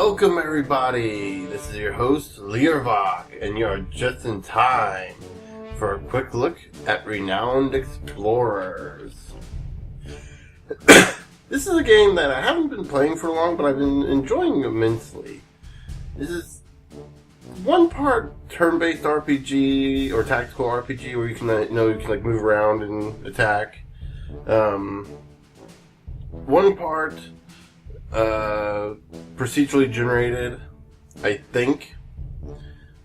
Welcome everybody, this is your host Learvok, and you are just in time for a quick look at Renowned Explorers. This is a game that I haven't been playing for long, but I've been enjoying immensely. This is one part turn-based RPG or tactical RPG where you can move around and attack. One part procedurally generated, I think.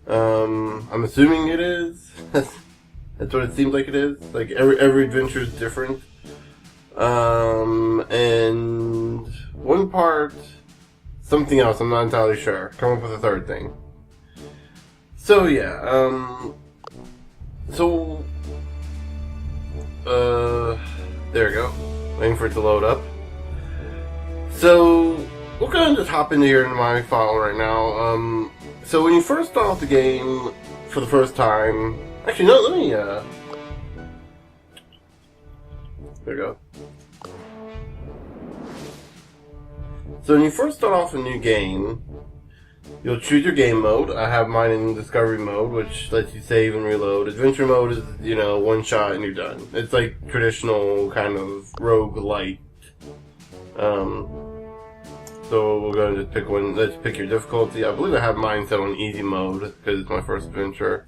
I'm assuming it is. That's what it seems like it is. Like every adventure is different. And one part, something else. I'm not entirely sure. Come up with a third thing. So yeah. There we go. Waiting for it to load up. So, we're going to just hop into here into my file right now. So when you first start off the game for the first time... Actually, no, let me, There we go. So when you first start off a new game, you'll choose your game mode. I have mine in Discovery mode, which lets you save and reload. Adventure mode is, one shot and you're done. It's like traditional kind of roguelite. So we're going to just pick one. Let's pick your difficulty. I believe I have mine set on easy mode because it's my first adventure.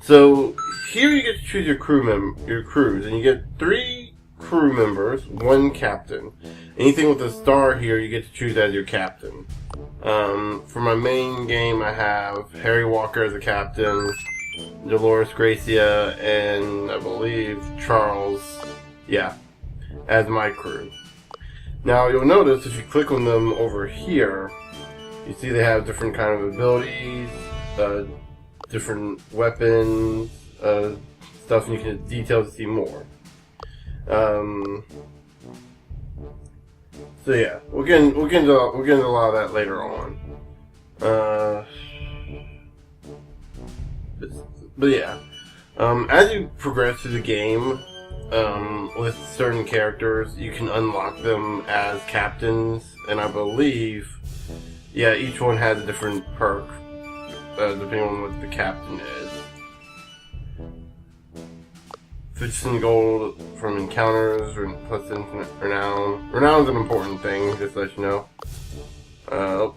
So here you get to choose your crews, and you get 3 crew members, 1 captain. Anything with a star here, you get to choose as your captain. For my main game, I have Harry Walker as a captain, Dolores Gracia, and I believe Charles, as my crew. Now you'll notice if you click on them over here, you see they have different kind of abilities, different weapons, stuff, and you can detail to see more. So yeah, we'll get into a lot of that later on. But yeah, as you progress through the game, with certain characters, you can unlock them as captains, and I believe, each one has a different perk, depending on what the captain is. 15 gold from encounters, plus infinite renown. Renown is an important thing, just to let you know. Let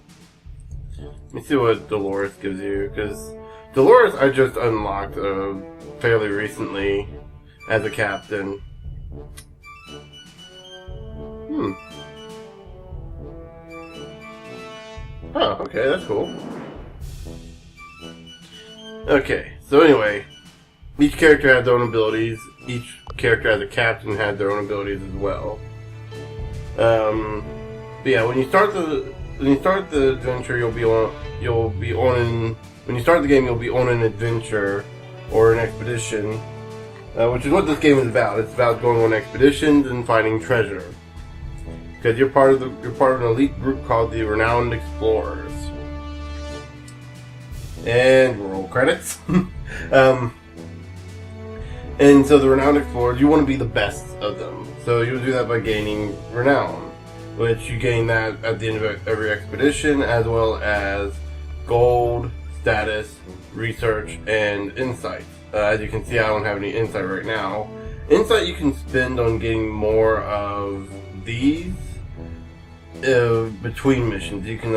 me see what Dolores gives you, because Dolores I just unlocked fairly recently as a captain. Oh, okay, that's cool. Okay, so anyway, each character has their own abilities. Each character as a captain has their own abilities as well. But yeah, when you start the adventure, when you start the game, you'll be on an adventure or an expedition. Which is what this game is about. It's about going on expeditions and finding treasure. Because you're part of an elite group called the Renowned Explorers. And roll credits. And so the Renowned Explorers, you want to be the best of them. So you'll do that by gaining renown, which you gain that at the end of every expedition, as well as gold, status, research, and insight. As you can see, I don't have any insight right now. Insight you can spend on getting more of these between missions. You can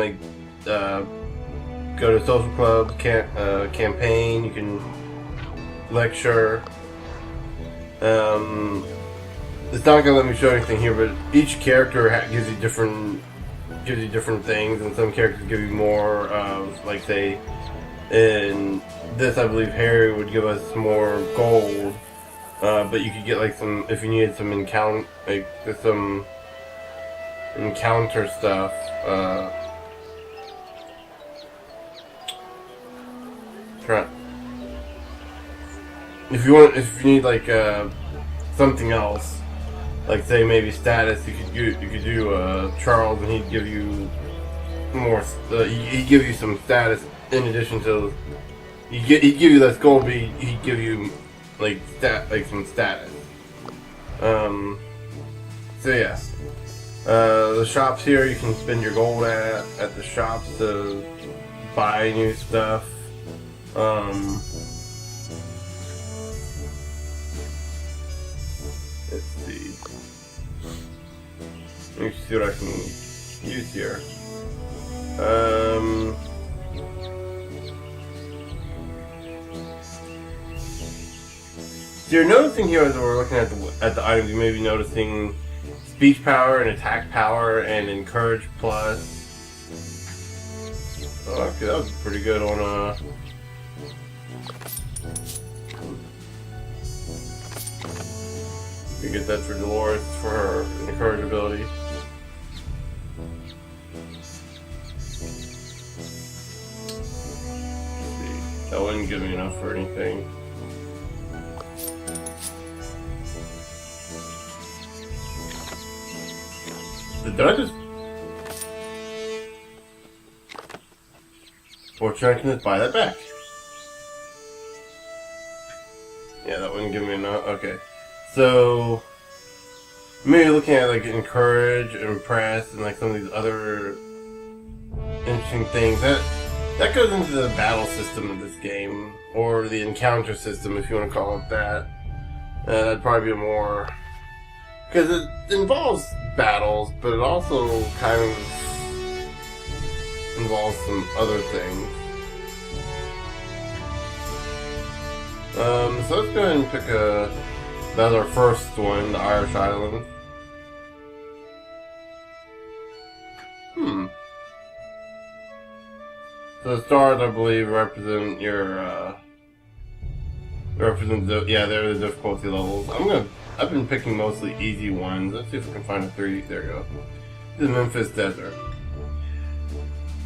go to social clubs, campaign. You can lecture. It's not gonna let me show anything here, but each character gives you different things, and some characters give you more of, like, say, in this, I believe Harry would give us more gold, but you could get some if you needed some encounter stuff. If you need something else, like say maybe status, you could do Charles, and he'd give you more. He'd give you some status in addition to. He'd give you less gold, but he'd give you some status. So yeah. The shops here, you can spend your gold at the shops to buy new stuff. Let's see. Let me see what I can use here. So you're noticing here as we're looking at the items, you may be noticing speech power and attack power and encourage plus. Oh, okay, that was pretty good on you get that for Dolores for her encourage ability. That wouldn't give me enough for anything. Did I just... Fortunately, I can just buy that back. Yeah, that wouldn't give me enough. Okay. So... maybe looking at like encourage, impress, and like some of these other interesting things. That goes into the battle system of this game, or the encounter system, if you want to call it that. That'd probably be more, because it involves battles, but it also kind of involves some other things. So let's go ahead and pick that's our first one, the Irish Islands. So the stars, I believe, represent your, they're the difficulty levels. I've been picking mostly easy ones. Let's see if we can find a 3. There we go. The Memphis Desert.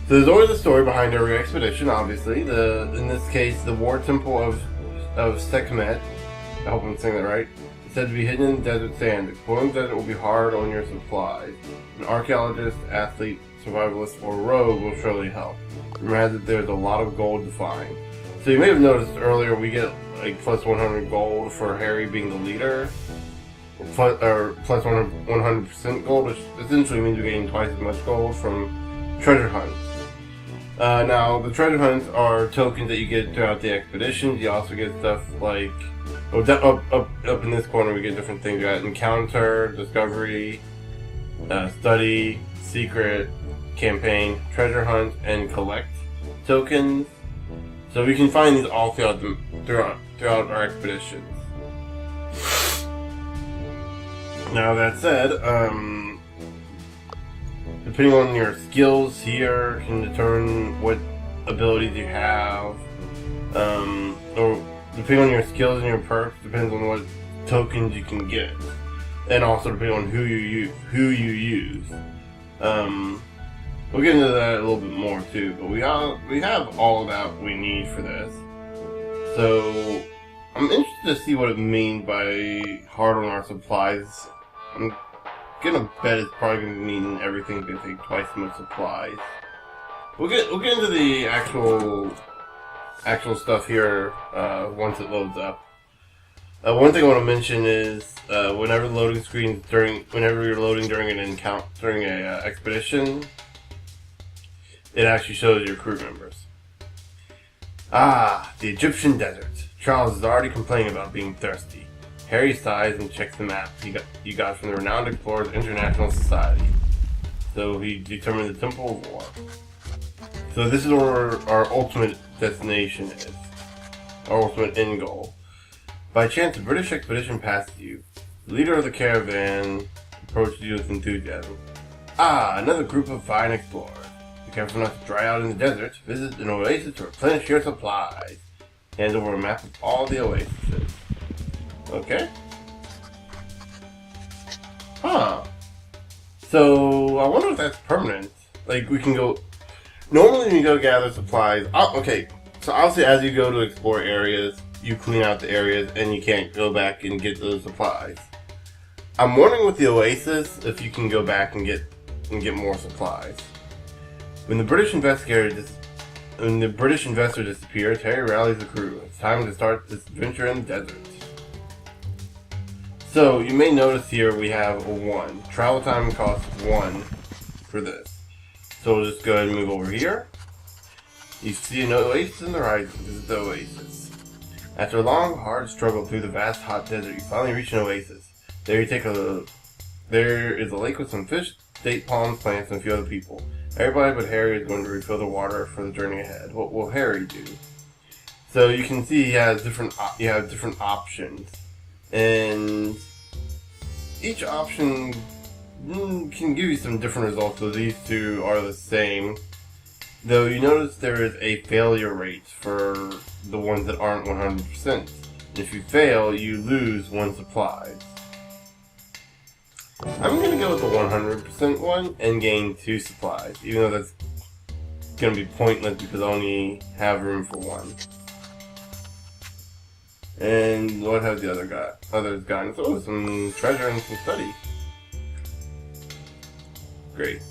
So there's always a story behind every expedition, obviously. In this case, the War Temple of Sekhmet, I hope I'm saying that right, is said to be hidden in the desert sand. Exploring the desert will be hard on your supplies. An archaeologist, athlete, survivalist, or rogue will surely help. Remember that there's a lot of gold to find. So you may have noticed earlier we get like plus 100 gold for Harry being the leader, plus 100% gold, which essentially means you're getting twice as much gold from treasure hunts. Now the treasure hunts are tokens that you get throughout the expeditions. You also get stuff like, up in this corner we get different things. You got encounter, discovery, study, secret, campaign, treasure hunt, and collect tokens. So we can find these all throughout our expeditions. Now that said, depending on your skills here can determine what abilities you have, or depending on your skills and your perks depends on what tokens you can get, and also depending on who you use. We'll get into that a little bit more too, but we have all that we need for this. So I'm interested to see what it means by hard on our supplies. I'm gonna bet it's probably gonna mean everything's gonna take twice as much supplies. We'll get into the actual stuff here once it loads up. One thing I want to mention is whenever loading screens whenever you're loading during an expedition, it actually shows your crew members. Ah, the Egyptian desert. Charles is already complaining about being thirsty. Harry sighs and checks the map he got from the Renowned Explorers International Society. So he determined the Temple of War. So this is where our ultimate destination is. Our ultimate end goal. By chance, a British expedition passes you. The leader of the caravan approaches you with enthusiasm. Ah, another group of fine explorers. Be careful not to dry out in the desert. Visit an oasis to replenish your supplies. Hand over a map of all the oases. Okay. Huh. So, I wonder if that's permanent. Like, we can go... Normally when you go gather supplies... okay, so obviously as you go to explore areas, you clean out the areas and you can't go back and get those supplies. I'm wondering with the oasis if you can go back and get more supplies. When the British investor disappears, Harry rallies the crew. It's time to start this adventure in the desert. So you may notice here we have a 1. Travel time costs 1 for this. So we'll just go ahead and move over here. You see an oasis in the horizon. This is the oasis. After a long, hard struggle through the vast, hot desert, you finally reach an oasis. There is a lake with some fish, date palms, plants, and a few other people. Everybody but Harry is going to refill the water for the journey ahead. What will Harry do? So you can see he has different options, and each option can give you some different results. So these two are the same, though you notice there is a failure rate for the ones that aren't 100%. If you fail, you lose 1 supply. I'm going to go with the 100% one and gain 2 supplies, even though that's going to be pointless because I only have room for 1. And what have the others gotten? So some treasure and some study. Great.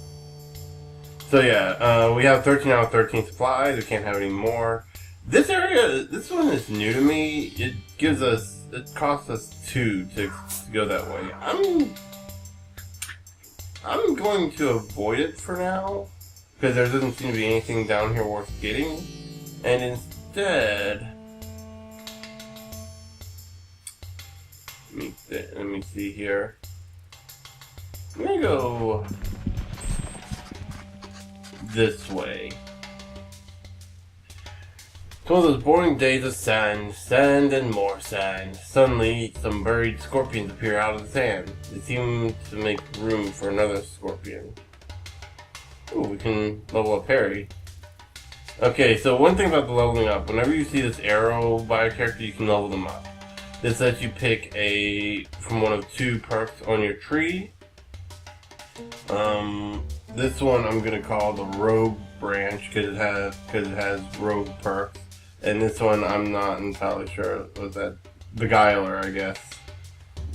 So yeah, we have 13 out of 13 supplies. We can't have any more. This area, this one is new to me. It costs us 2 to go that way. I'm going to avoid it for now, because there doesn't seem to be anything down here worth getting. And instead, let me see here. I'm gonna go this way. It's one of those boring days of sand, sand and more sand. Suddenly, some buried scorpions appear out of the sand. They seem to make room for another scorpion. Ooh, we can level up Harry. Okay, so one thing about the leveling up, whenever you see this arrow by a character, you can level them up. This lets you pick from one of 2 perks on your tree. This one I'm gonna call the Rogue branch because it has rogue perks. And this one, I'm not entirely sure. Was that Beguiler, I guess,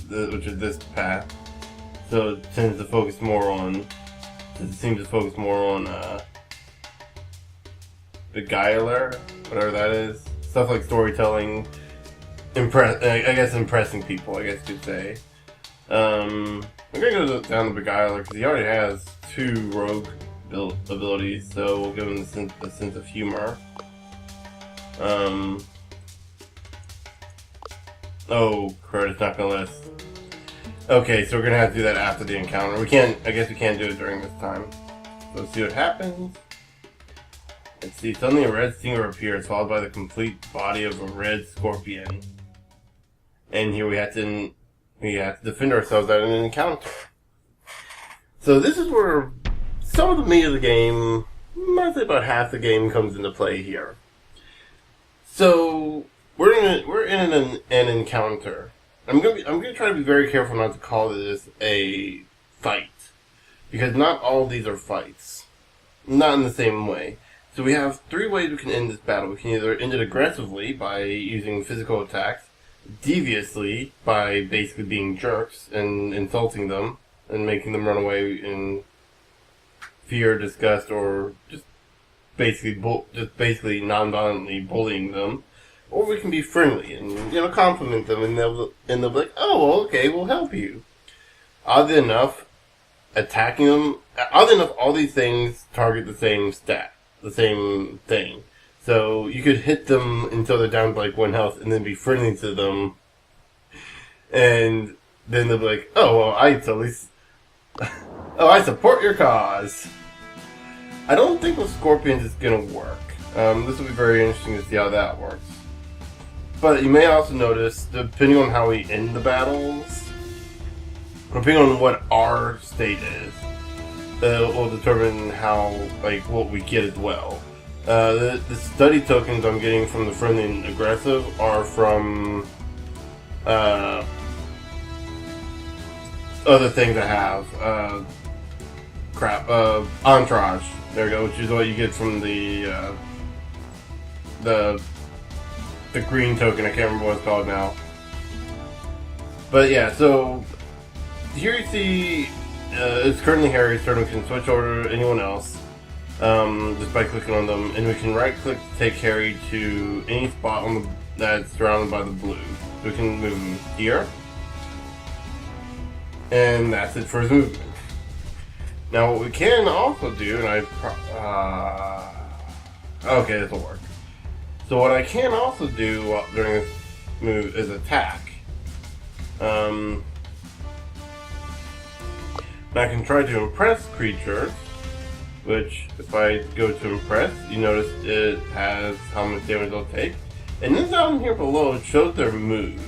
which is this path. So it tends to focus more on. It seems to focus more on Beguiler, whatever that is. Stuff like storytelling, impressing people, I guess you could say. I'm gonna go down to Beguiler because he already has 2 rogue abilities, so we'll give him a sense of humor. Oh, crud, it's not gonna list. Okay, so we're gonna have to do that after the encounter. I guess we can't do it during this time. So let's see what happens. Let's see, suddenly a red stinger appears, followed by the complete body of a red scorpion. And here we have to defend ourselves at an encounter. So this is where some of the meat of the game, I'd say about half the game, comes into play here. So we're in an encounter. I'm gonna try to be very careful not to call this a fight, because not all of these are fights, not in the same way. So we have 3 ways we can end this battle. We can either end it aggressively by using physical attacks, deviously by basically being jerks and insulting them and making them run away in fear, disgust, or just basically non-violently bullying them, or we can be friendly and compliment them, and they'll be like, "Oh, well, okay, we'll help you." Oddly enough, all these things target the same thing. So you could hit them until they're down to like 1 health, and then be friendly to them, and then they'll be like, "Oh, well, I support your cause." I don't think with scorpions it's gonna work. This will be very interesting to see how that works. But you may also notice, depending on how we end the battles, depending on what our state is, it will determine what we get as well. The study tokens I'm getting from the friendly and aggressive are from other things I have. Entourage. There we go, which is what you get from the green token. I can't remember what it's called now. But yeah, so here you see it's currently Harry's turn. We can switch over to anyone else just by clicking on them, and we can right click to take Harry to any spot that's surrounded by the blue. So we can move him here, And that's it for his movement. Now what we can also do, and okay, this will work. So what I can also do during this move is attack. And I can try to impress creatures, which if I go to impress, you notice it has how much damage they'll take. And then down here below, it shows their mood.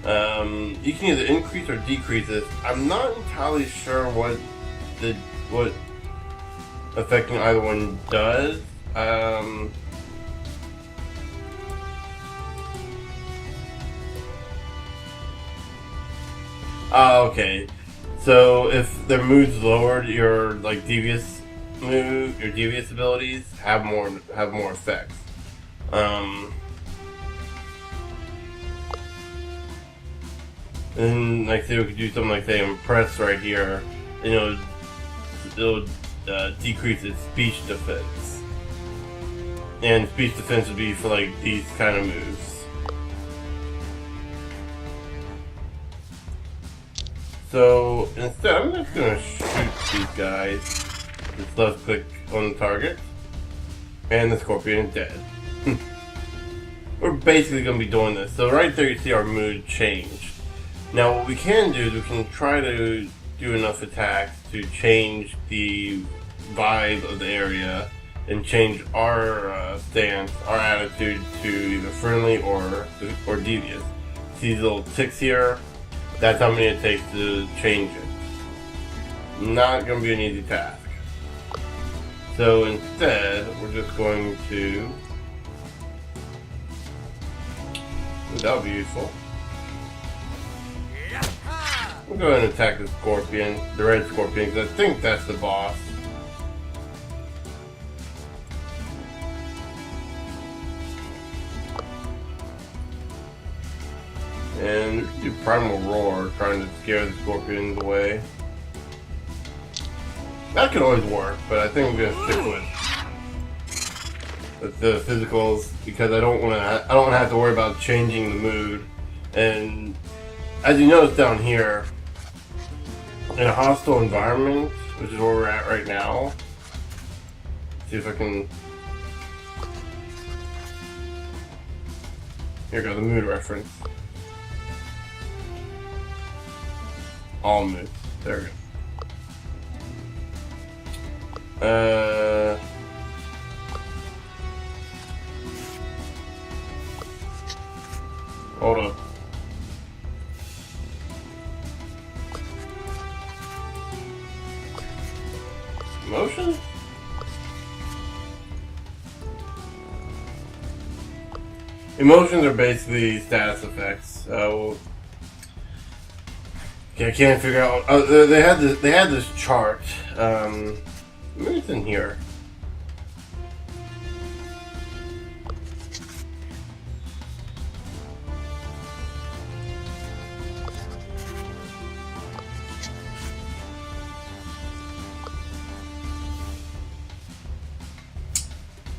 You can either increase or decrease this. I'm not entirely sure what affecting either one does. Okay. So if their mood's lowered, your like devious mood, your devious abilities have more effects. And like say we could do something like say impress right here, you know, it'll decrease its speech defense. And speech defense would be for like these kind of moves. So instead, I'm just gonna shoot these guys. Just left click on the target, and the scorpion is dead. We're basically gonna be doing this. So right there, you see our mood change. Now, what we can do is we can try to do enough attacks to change the vibe of the area and change our stance, our attitude to either friendly or devious. See these little ticks here? That's how many it takes to change it. Not going to be an easy task. So instead, we're just going to... That would be useful. We'll go ahead and attack the scorpion, the red scorpion, because I think that's the boss. And we can do Primal Roar, trying to scare the scorpions away. That could always work, but I think I'm gonna stick with the physicals because I don't want to have to worry about changing the mood. And as you notice down here, in a hostile environment, which is where we're at right now, see if I can. Here we go, the mood reference. All moods. There we go. Hold up. Emotions? Emotions are basically status effects. Okay, I can't figure out. They had this chart. Maybe it's in here.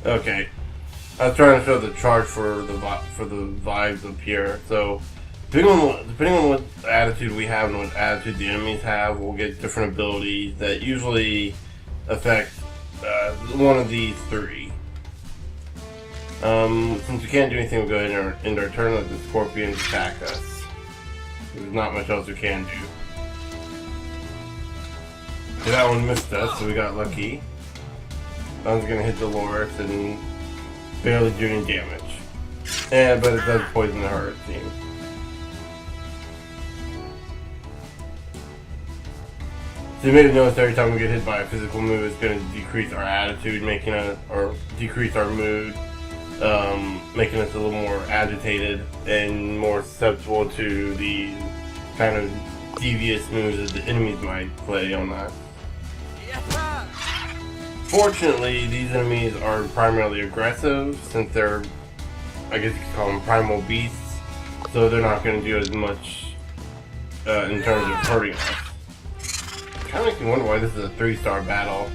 Okay, I was trying to show the chart for the vibes up here. So, depending on what attitude we have and what attitude the enemies have, we'll get different abilities that usually affect one of these three. Since we can't do anything, we'll go ahead and end our turn. Let the scorpions attack us. There's not much else we can do. So that one missed us, so we got lucky. That one's gonna hit Dolores and barely do any damage. Yeah, but it does poison her, it seems. So you may have noticed every time we get hit by a physical move, it's gonna decrease our attitude, or decrease our mood, making us a little more agitated and more susceptible to the kind of devious moves that the enemies might play on that. Fortunately, these enemies are primarily aggressive, since they're, I guess you could call them primal beasts, so they're not going to do as much in terms of hurting us. Kind of makes me wonder why this is a 3-star battle.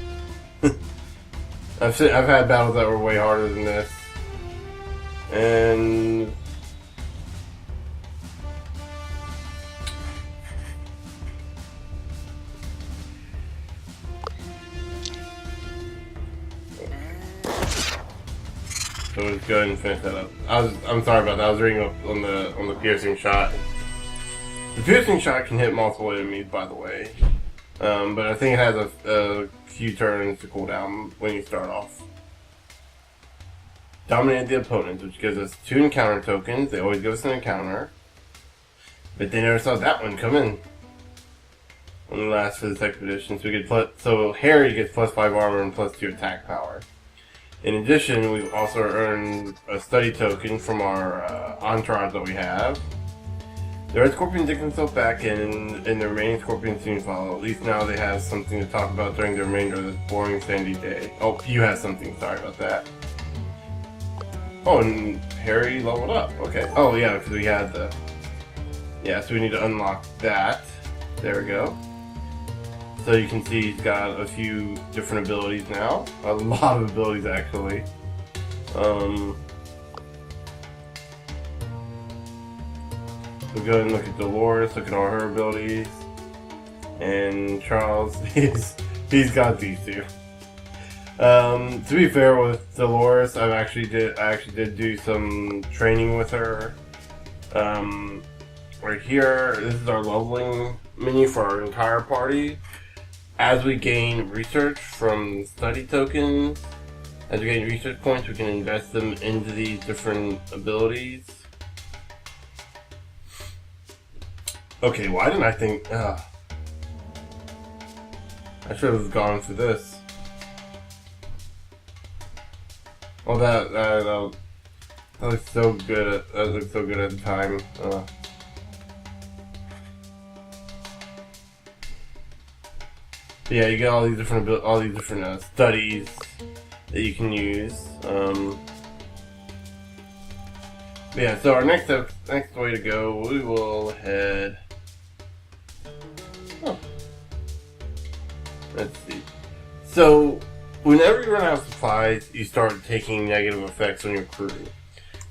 I've had battles that were way harder than this, and So let's go ahead and finish that up. I'm sorry about that. I was reading up on the piercing shot. The piercing shot can hit multiple enemies, by the way, but I think it has a few turns to cool down when you start off. Dominate the opponent, which gives us 2 encounter tokens. They always give us an encounter, but they never saw that one come in. Only lasts for this expedition, so we get so Harry gets +5 armor and +2 attack power. In addition, we've also earned a study token from our entourage that we have. The Red Scorpion digs himself back in, and the remaining Scorpions soon follow. At least now they have something to talk about during the remainder of this boring sandy day. Oh, you have something. Sorry about that. Oh, and Harry leveled up. Okay. Oh, yeah, because we had the... Yeah, so we need to unlock that. There we go. So you can see he's got a few different abilities now. A lot of abilities, actually. We'll go ahead and look at Dolores, look at all her abilities. And Charles, he's got these two. To be fair with Dolores, I actually did do some training with her. Right here, this is our leveling menu for our entire party. As we gain research from study tokens, as we gain research points, we can invest them into these different abilities. Okay, why didn't I think... I should have gone for this. Well, that looks so good. That looked so good at the time. Yeah, you get all these different studies that you can use. Yeah, so our next way to go, we will head. Oh. Let's see. So, whenever you run out of supplies, you start taking negative effects on your crew.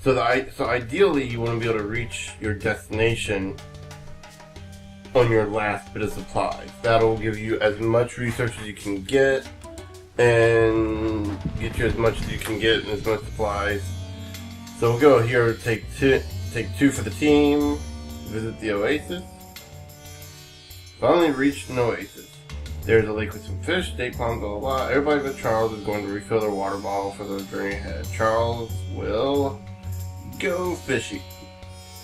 So ideally, you want to be able to reach your destination on your last bit of supplies. That'll give you as much research as you can get, and get you as much as you can get and as much supplies. So we'll go here, take two for the team, visit the oasis. Finally reached an oasis. There's a lake with some fish, date palms, blah blah blah. Everybody but Charles is going to refill their water bottle for the journey ahead. Charles will go fishing.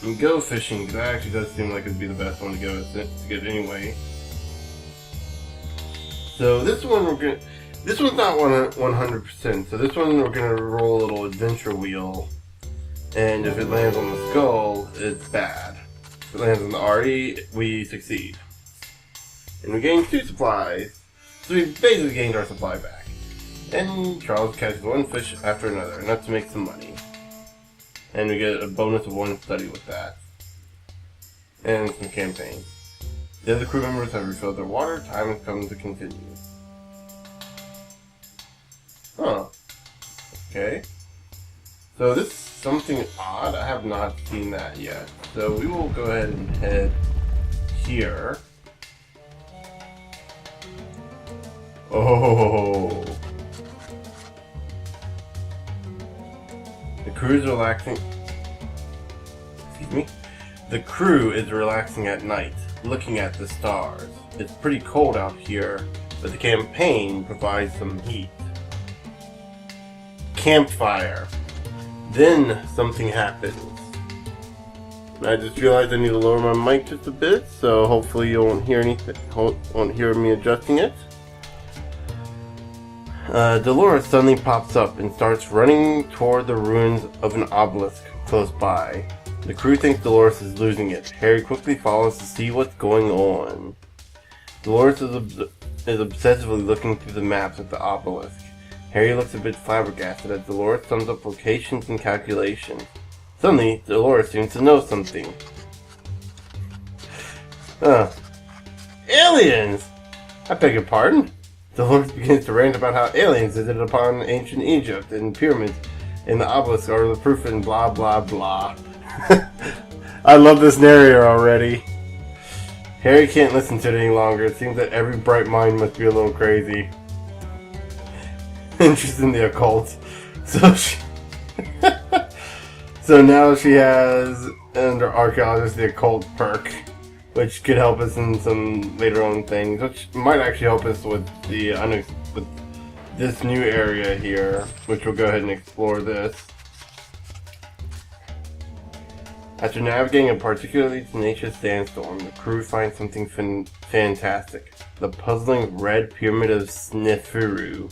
And go fishing, because that actually does seem like it'd be the best one to get anyway. So this one this one's not 100%. So this one we're gonna roll a little adventure wheel, and if it lands on the skull, it's bad. If it lands on the RE, we succeed, and we gain 2 supplies. So we basically gained our supply back. And Charles catches 1 fish after another, and that's to make some money. And we get a bonus of 1 study with that. And some campaign. The other crew members have refilled their water. Time has come to continue. Huh. Okay. So this is something odd. I have not seen that yet. So we will go ahead and head here. Oh. The crew is relaxing. Excuse me. The crew is relaxing at night, looking at the stars. It's pretty cold out here, but the campaign provides some heat. Campfire. Then something happens. I just realized I need to lower my mic just a bit, so hopefully you won't hear anything. Won't hear me adjusting it. Dolores suddenly pops up and starts running toward the ruins of an obelisk close by. The crew thinks Dolores is losing it. Harry quickly follows to see what's going on. Dolores is obsessively looking through the maps of the obelisk. Harry looks a bit flabbergasted as Dolores sums up locations and calculations. Suddenly, Dolores seems to know something. Aliens! I beg your pardon? Dolores begins to rant about how aliens visited upon ancient Egypt, and pyramids and the obelisk are the proof and blah blah blah. I love this narrator already. Harry can't listen to it any longer. It seems that every bright mind must be a little crazy. Interest in the occult. So now she has, under archaeologist, the occult perk, which could help us in some later on things, which might actually help us with the with this new area here, which we'll go ahead and explore this. After navigating a particularly tenacious sandstorm, the crew finds something fantastic. The puzzling red pyramid of Snefuru.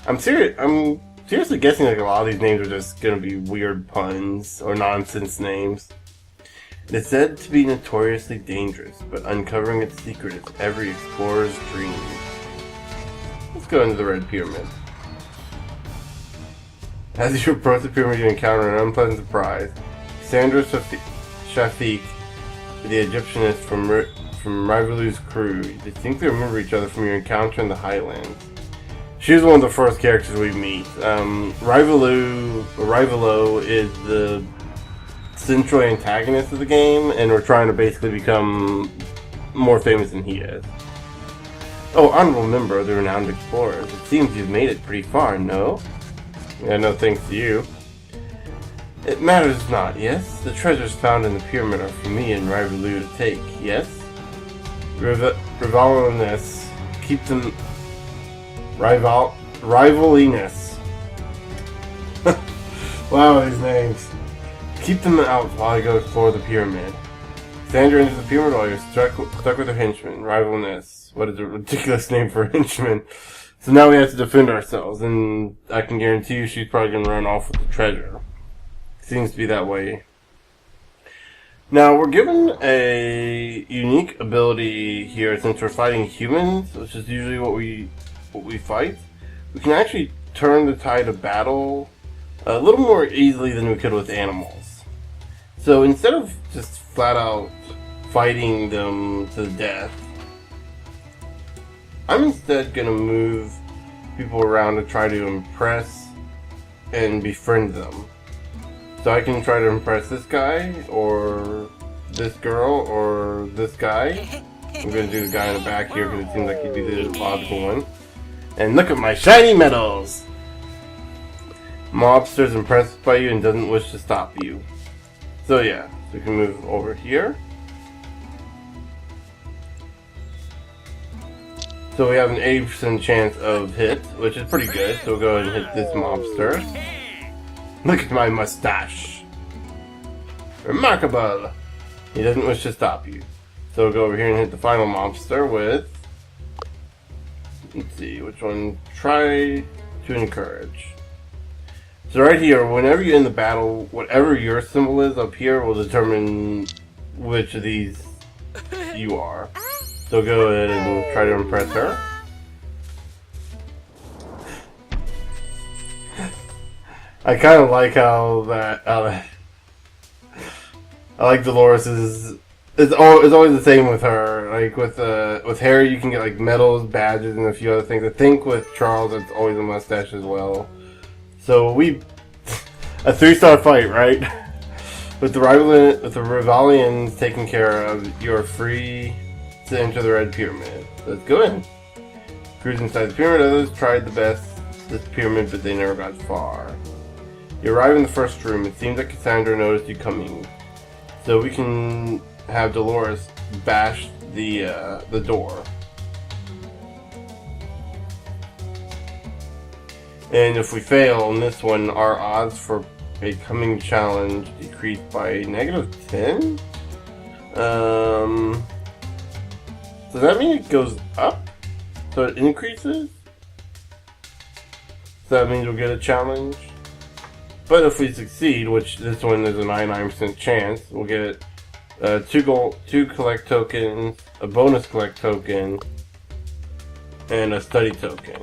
I'm seriously guessing like a lot of these names are just gonna be weird puns or nonsense names. It is said to be notoriously dangerous, but uncovering its secret is every explorer's dream. Let's go into the red pyramid. As you approach the pyramid, you encounter an unpleasant surprise. Sandra Shafiq, the Egyptianist from Rivalu's crew, you distinctly remember each other from your encounter in the Highlands. She was one of the first characters we meet. Rivalo is the central antagonist of the game, and we're trying to basically become more famous than he is. Oh, honorable member of the renowned explorers. It seems you've made it pretty far, no? Yeah, no thanks to you. It matters not, yes? The treasures found in the pyramid are for me and Rivalu to take, yes? Rivaliness. Keep them... Rivaliness. Wow, these names. Keep them out while I go explore the pyramid. Sandra enters the pyramid while you're stuck with her henchman. Rivaliness. What is a ridiculous name for a henchman? So now we have to defend ourselves, and I can guarantee you she's probably going to run off with the treasure. Seems to be that way. Now, we're given a unique ability here since we're fighting humans, which is usually what we fight. We can actually turn the tide of battle a little more easily than we could with animals. So instead of just flat out fighting them to the death, I'm instead going to move people around to try to impress and befriend them. So I can try to impress this guy, or this girl, or this guy. I'm going to do the guy in the back here because it seems like he'd be the logical one. And look at my shiny medals! Mobster's impressed by you and doesn't wish to stop you. So yeah, so we can move over here. So we have an 80% chance of hit, which is pretty good. So we'll go ahead and hit this mobster. Look at my mustache! Remarkable! He doesn't wish to stop you. So we'll go over here and hit the final mobster with... Let's see, which one? Try to encourage. So right here, whenever you're in the battle, whatever your symbol is up here will determine which of these you are. So go ahead and try to impress her. I kind of like how I like Dolores's. It's always the same with her. Like with Harry, you can get like medals, badges, and a few other things. I think with Charles, it's always a mustache as well. So a 3-star fight, right? With the Rivalians taken care of, you're free to enter the Red Pyramid. Let's go in. Cruise inside the pyramid. Others tried this pyramid, but they never got far. You arrive in the first room. It seems like Cassandra noticed you coming, so we can have Dolores bash the door. And if we fail on this one, our odds for a coming challenge decrease by -10. Does that mean it goes up? So it increases? So that means we'll get a challenge. But if we succeed, which this one is a 99% chance, we'll get 2 collect tokens, a bonus collect token, and a study token.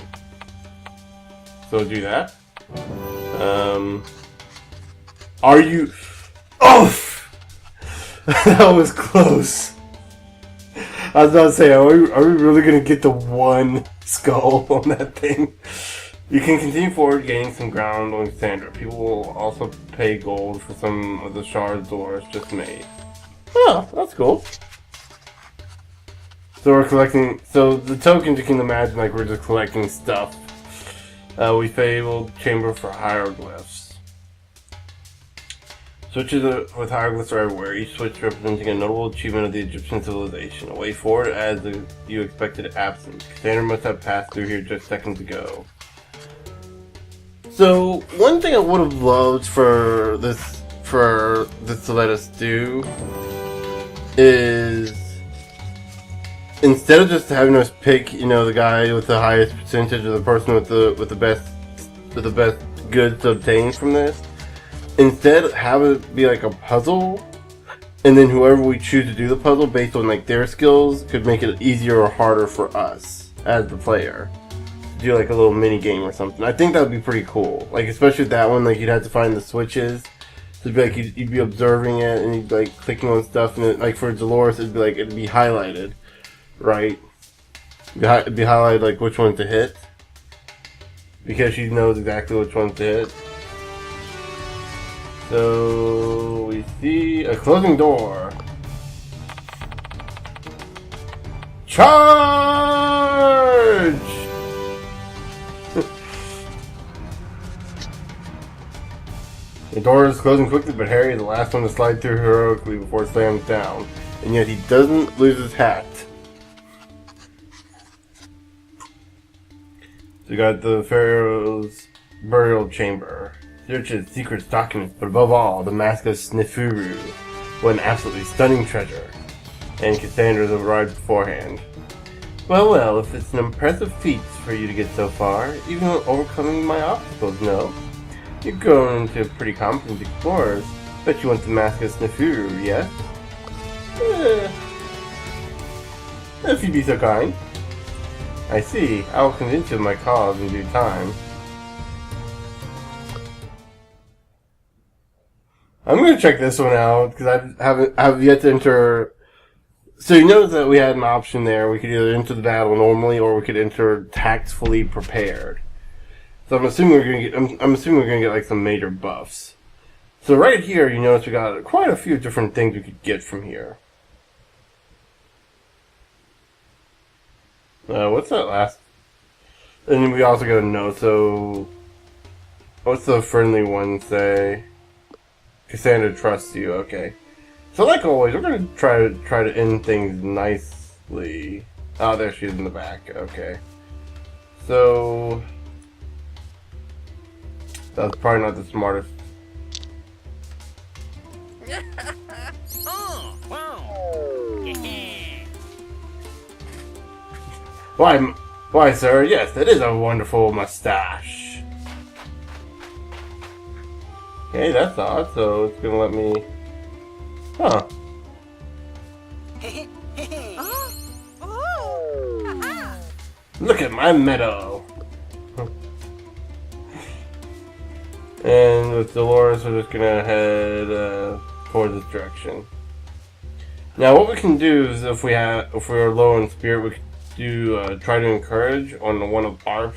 So do that. Are you... Oh! That was close. I was about to say, are we really going to get the one skull on that thing? You can continue forward, gaining some ground on Cassandra. People will also pay gold for some of the shards Dolores just made. Oh, that's cool. So we're collecting... So the tokens, you can imagine like we're just collecting stuff. We fabled chamber for hieroglyphs. Switches with hieroglyphs are everywhere, each switch representing a notable achievement of the Egyptian civilization. A way forward as you expected absent. Cassandra must have passed through here just seconds ago. So, one thing I would have loved for this to let us do is, instead of just having us pick, the guy with the highest percentage or the person with the best goods to obtain from this, instead have it be like a puzzle, and then whoever we choose to do the puzzle based on like their skills could make it easier or harder for us as the player. Do like a little mini game or something. I think that would be pretty cool. Like, especially with that one, like you'd have to find the switches. So it'd be like you'd be observing it and you'd be like clicking on stuff, and like for Dolores it'd be highlighted, right? It'd be highlighted like which one to hit, because she knows exactly which one to hit. So we see a closing door. Charge! The door is closing quickly, but Harry is the last one to slide through heroically before it slams down. And yet he doesn't lose his hat. So we got the Pharaoh's burial chamber. Searches secret documents, but above all, the mask of Snefuru. What an absolutely stunning treasure. And Cassandra's arrived beforehand. Well, if it's an impressive feat for you to get so far, even overcoming my obstacles, no? You're going into pretty competent explorers. Bet you want the mask of Snefuru, yes? If you'd be so kind. I see. I will convince you of my cause in due time. I'm gonna check this one out because I've yet to enter. So you notice that we had an option there. We could either enter the battle normally, or we could enter tactfully prepared. So I'm assuming we're gonna get like some major buffs. So right here, you notice we got quite a few different things we could get from here. What's that last? And then we also got a no. So what's the friendly one say? Cassandra trusts you. Okay. So like always, we're gonna try to end things nicely. Oh, there she is in the back. Okay. So that's probably not the smartest. Oh, wow. Why, sir? Yes, that is a wonderful mustache. Okay, that's odd. So it's gonna let me. Huh. Look at my meadow. And with Dolores, we're just gonna head towards this direction. Now, what we can do is, if we're low in spirit, we can do try to encourage on one of our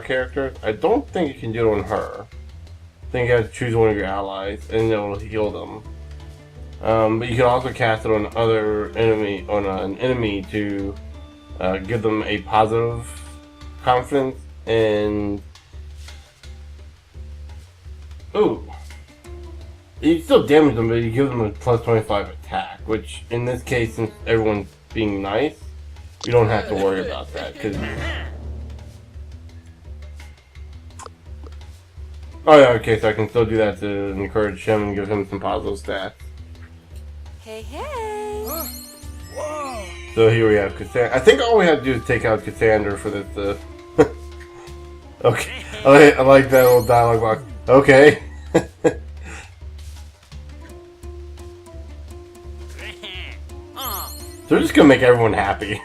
characters. I don't think you can do it on her. I think you have to choose one of your allies, and it'll heal them. But you can also cast it on an enemy to give them a positive confidence and. Ooh. You still damage them, but you give them a plus 25 attack, which in this case, since everyone's being nice, you don't have to worry about that. Oh yeah, okay, so I can still do that to encourage him and give him some positive stats. Hey. So here we have Cassandra. I think all we have to do is take out Cassandra for this. Okay, I like that little dialogue box. Okay. So we're just gonna make everyone happy.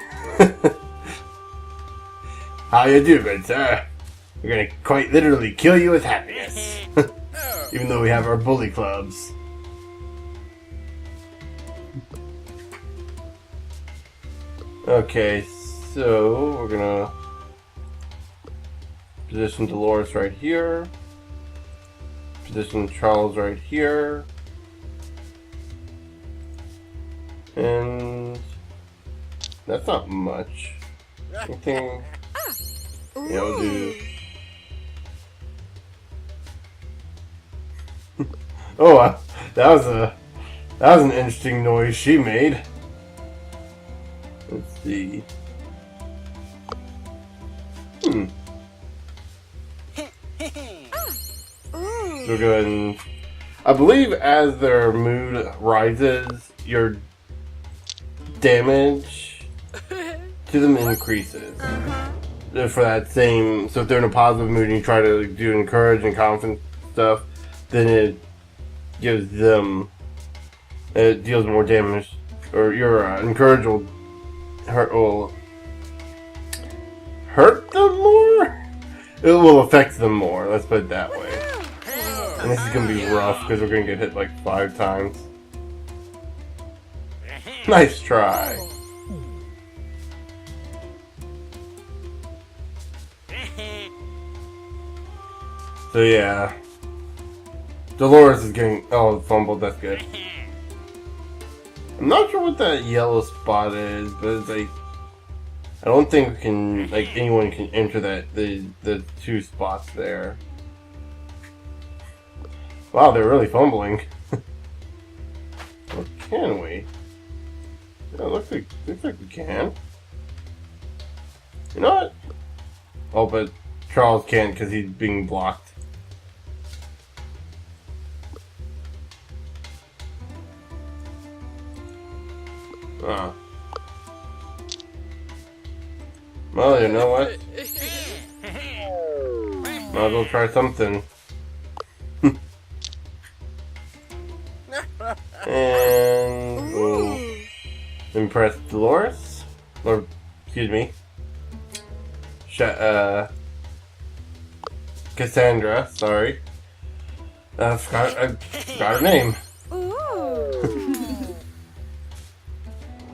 How you do, good sir? We're gonna quite literally kill you with happiness. Even though we have our bully clubs. Okay, so we're gonna position Dolores right here. Position Charles right here. And that's not much. Anything? Yeah, we'll do Oh, that was an interesting noise she made. Let's see. So go ahead and I believe as their mood rises, your damage to them increases. For that same, so if they're in a positive mood and you try to do encourage and confidence stuff, then it gives them, it deals more damage, or your encourage will hurt them more? It will affect them more, let's put it that way. And this is going to be rough because we're going to get hit like 5 times. Nice try. So yeah. Dolores is getting... Oh, fumbled, that's good. I'm not sure what that yellow spot is, but it's like... I don't think we can... Like, anyone can enter that... The 2 spots there. Wow, they're really fumbling. Or can we? Yeah, looks like we can. You know what? Oh, but Charles can't because he's being blocked. Well, you know what? Might as well try something. And we'll impress Dolores, or excuse me, Cassandra. Sorry, I forgot her name.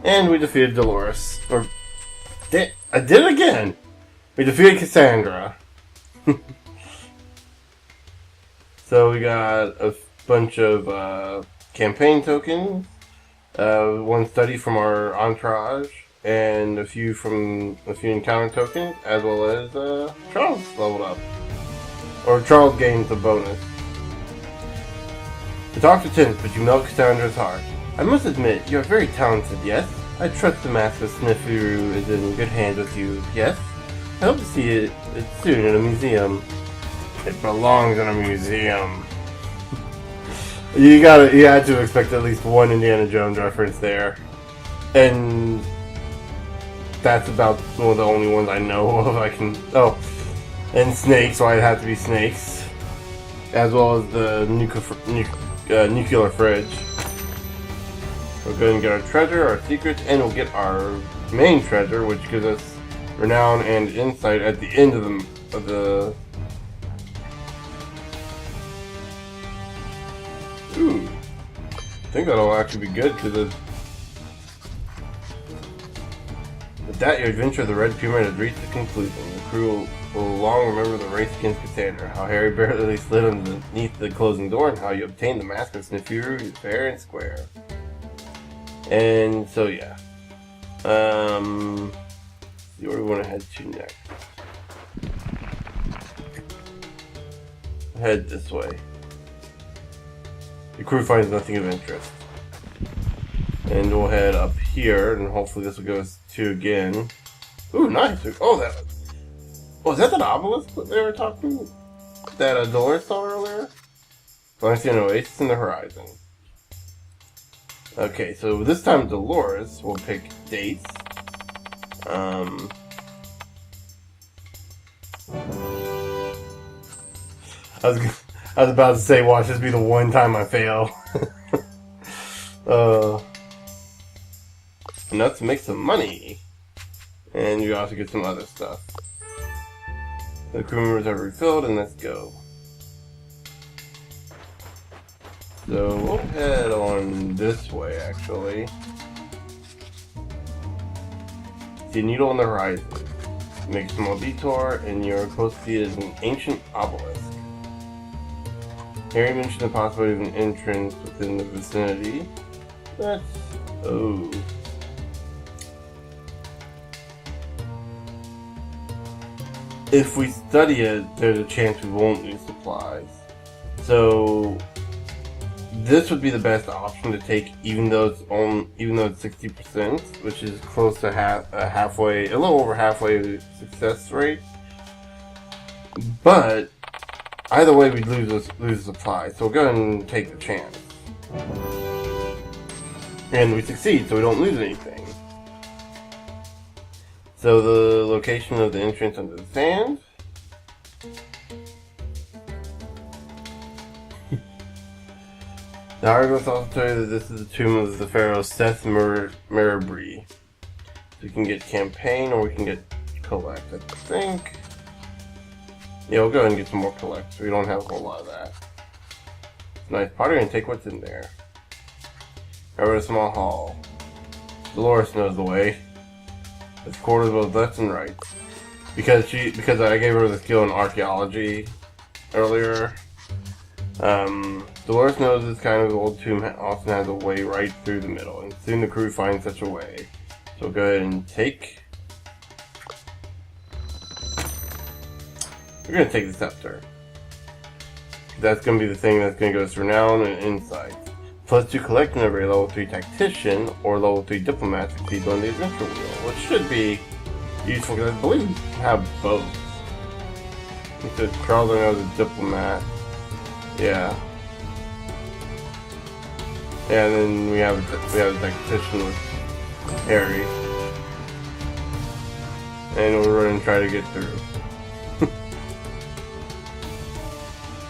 And we defeated Dolores. Or I did it again. We defeated Cassandra. So we got a bunch of campaign tokens, one study from our entourage, and a few encounter tokens, as well as Charles leveled up. Or Charles gains a bonus. The doctor tends, but you melt Cassandra's heart. I must admit, you are very talented, yes? I trust the mask of Sneferu is in good hands with you, yes? I hope to see it soon in a museum. It belongs in a museum. You had to expect at least one Indiana Jones reference there. And that's about one of the only ones I know of. And snakes, so I'd have to be snakes. As well as the nuclear fridge. We'll go and get our treasure, our secrets, and we'll get our main treasure, which gives us renown and insight at the end of the Ooh. I think that'll actually be good because with that, your adventure of the Red Pyramid has reached its conclusion. The crew will long remember the race against Cassandra, how Harry barely slid underneath the closing door, and how you obtained the mask of Sneferu fair and square. And so yeah. See where we want to head to next. Head this way. The crew finds nothing of interest. And we'll head up here, and hopefully this will go to again. Ooh, nice. Oh, is that obelisk that they were talking? That Dolores saw earlier? Well, I see an oasis in the horizon. Okay, so this time Dolores will pick dates. I was about to say, watch this be the one time I fail. Enough to make some money. And you also get some other stuff. The crew members are refilled, and let's go. So we'll head on this way, actually. See a needle on the horizon. Make a small detour, and you're close to see it as an ancient obelisk. Harry mentioned the possibility of an entrance within the vicinity. Oh. If we study it, there's a chance we won't lose supplies. So this would be the best option to take, even though it's 60%, which is close to a little over halfway success rate. But either way, we'd lose the supply. So we'll go ahead and take the chance, and we succeed, so we don't lose anything. So the location of the entrance under the sand. The hieroglyphs also tell you that this is the tomb of the pharaoh Seth Merabri. So you can get campaign or we can get collect, I think. Yeah, we'll go ahead and get some more collect. We don't have a whole lot of that. Nice pottery and take what's in there. Over a small hall. Dolores knows the way. It's quarters both left and right. Because I gave her the skill in archaeology earlier. Dolores knows this kind of old tomb often has a way right through the middle, and soon the crew finds such a way. So we'll go ahead and take. We're gonna take the scepter. That's gonna be the thing that's gonna give us renown and insight. +2 collect in every level 3 tactician or level 3 diplomat succeeds on the adventure wheel, which should be useful because I believe we have both. It says Charles as a diplomat. Yeah. Yeah, and then we have a tactician with Harry. And we'll run and try to get through.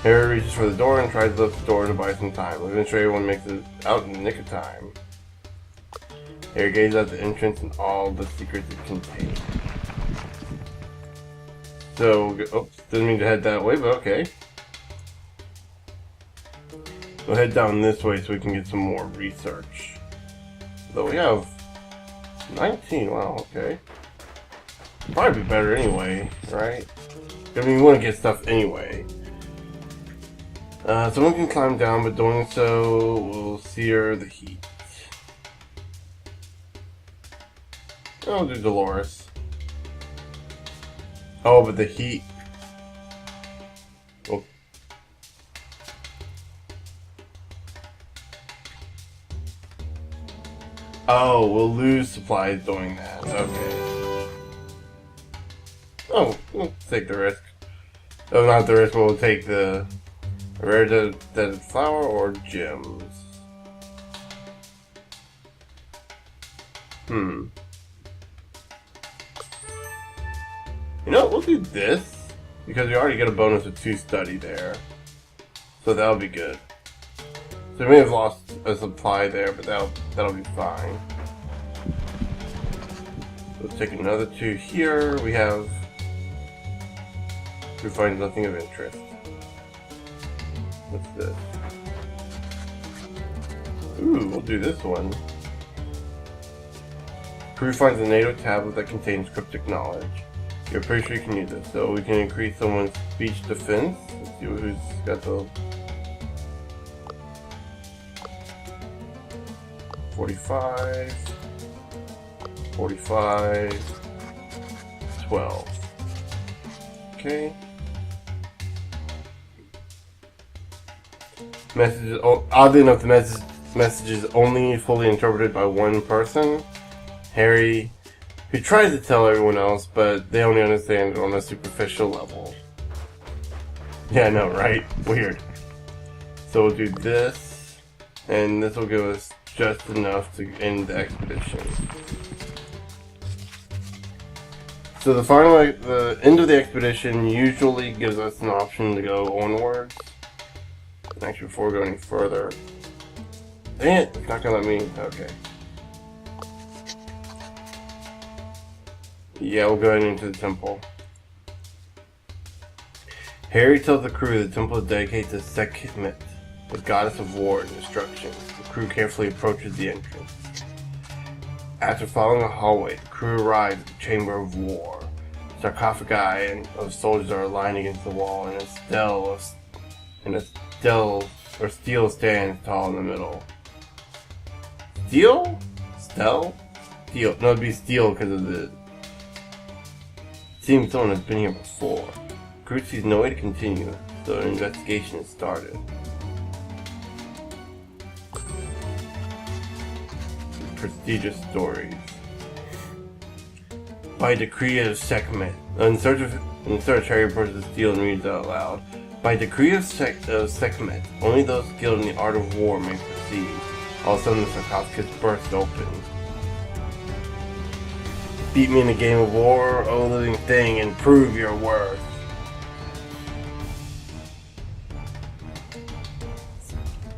Harry reaches for the door and tries to lift the door to buy some time. Eventually everyone makes it out in the nick of time. Harry gazes at the entrance and all the secrets it contains. So, oops, didn't mean to head that way, but okay. We'll head down this way so we can get some more research. Though we have 19, wow, okay. Probably be better anyway, right? I mean, we want to get stuff anyway. Someone can climb down, but doing so will sear the heat. I'll do Dolores. Oh, but the heat. Oh. Oh, we'll lose supplies doing that. Okay. Oh, we'll take the risk. Oh, not the risk, but we'll take the rare dead flower or gems. You know, we'll do this because we already get a bonus of 2 study there. So that'll be good. So we may have lost a supply there, but that'll be fine. Let's take another 2 here. We have. We find nothing of interest. What's this? Ooh, we'll do this one. Crew finds a NATO tablet that contains cryptic knowledge. You're pretty sure you can use this, so we can increase someone's speech defense. Let's see who's got the 45, 45, 12. Okay. Messages. Oddly enough, the message is only fully interpreted by one person, Harry, who tries to tell everyone else, but they only understand it on a superficial level. Yeah, I know, right? Weird. So we'll do this, and this will give us just enough to end the expedition. So the end of the expedition usually gives us an option to go onwards. Actually, before we go any further, dang it, it's not gonna let me. Okay. Yeah, we'll go into the temple. Harry tells the crew the temple is dedicated to Sekhmet, the goddess of war and destruction. The crew carefully approaches the entrance. After following a hallway, the crew arrives at the Chamber of War. Sarcophagi of soldiers are aligned against the wall, and a steel stands tall in the middle. Steel? Steel? Steel. No, it'd be steel because of the. Seems someone has been here before. Crew sees no way to continue, so an investigation is started. prestigious stories. By decree of Sekhmet. In search, Harry approaches the steel and reads out loud. By decree of Sekhmet, only those skilled in the art of war may proceed. All of a sudden the sarcophagus bursts open. Beat me in a game of war, O living thing, and prove your worth.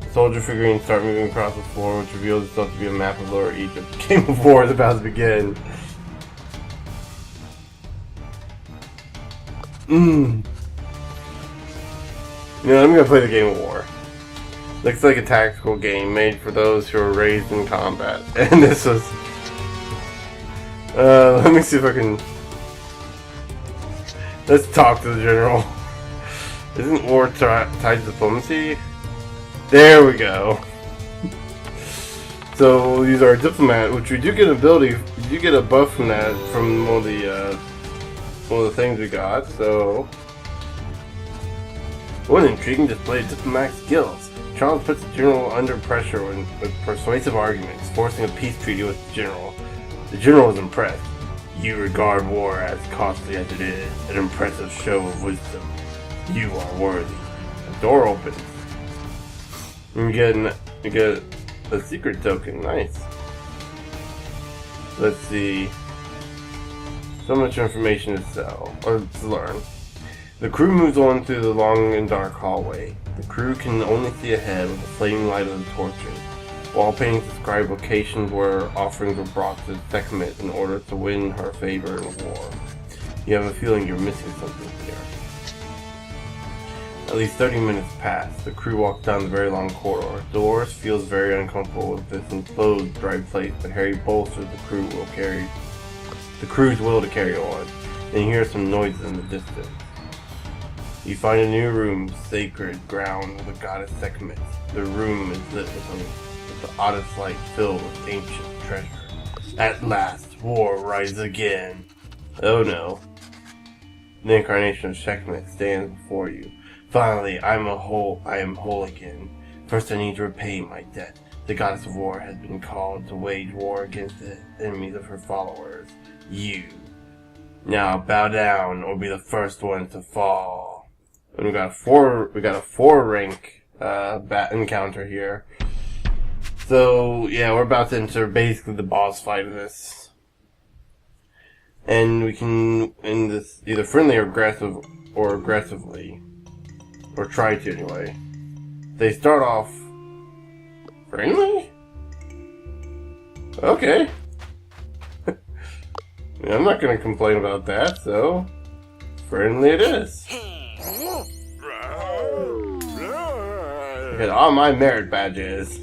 The soldier figurines start moving across the floor, which reveals itself to be a map of Lower Egypt. The game of war is about to begin. I'm gonna play the game of war. Looks like a tactical game made for those who are raised in combat. And this was... let me see if I can... Let's talk to the general. Isn't war tied to diplomacy? There we go. So we'll use our diplomat, which we do get an ability. We do get a buff from that, from one of the things we got. So what an intriguing display of diplomatic skills. Charles puts the general under pressure with persuasive arguments, forcing a peace treaty with the general. The general is impressed. You regard war as costly as it is, an impressive show of wisdom. You are worthy. The door opens. And we get a secret token. Nice. Let's see. So much information to sell, or to learn. The crew moves on through the long and dark hallway. The crew can only see ahead with the flaming light of the torches. Wall paintings describe locations where offerings were brought to Sekhmet in order to win her favor in war. You have a feeling you're missing something here. At least 30 minutes pass. The crew walks down the very long corridor. Dolores feels very uncomfortable with this enclosed dry place, but Harry bolsters the crew's will to carry on. Then you hear some noises in the distance. You find a new room, sacred ground of the goddess Sekhmet. The room is lit with the oddest light filled with ancient treasure. At last, war rises again. Oh no. The incarnation of Sekhmet stands before you. Finally, I am whole again. First I need to repay my debt. The goddess of war has been called to wage war against the enemies of her followers. You. Now bow down or be the first one to fall. And we got a 4 rank bat encounter here. So yeah, we're about to enter basically the boss fight of this. And we can end this either friendly or aggressively. Or try to anyway. They start off friendly? Okay. I'm not gonna complain about that, so friendly it is. Get all my merit badges.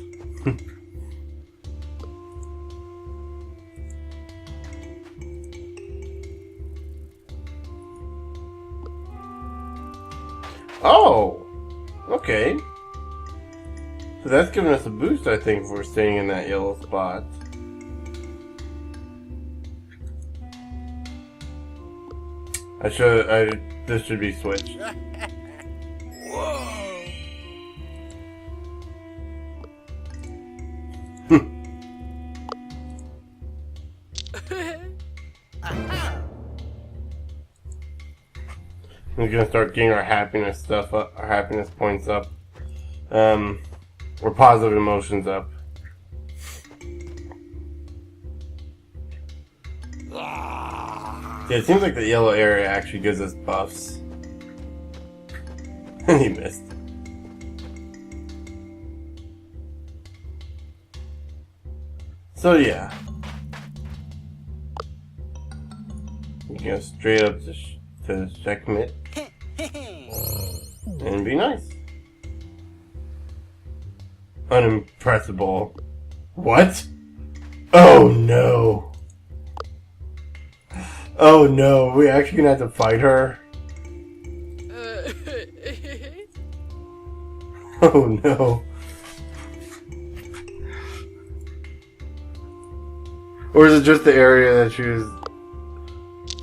Oh! Okay. So that's giving us a boost, I think, if we're staying in that yellow spot. This should be switched. Whoa! We're gonna start getting our happiness stuff up, our happiness points up, or positive emotions up. Yeah, it seems like the yellow area actually gives us buffs. And he missed. So yeah, we can go straight up to Sekhmet and be nice. Unimpressible. What? Oh no. Oh no, we actually gonna have to fight her? Oh no. Or is it just the area that she was...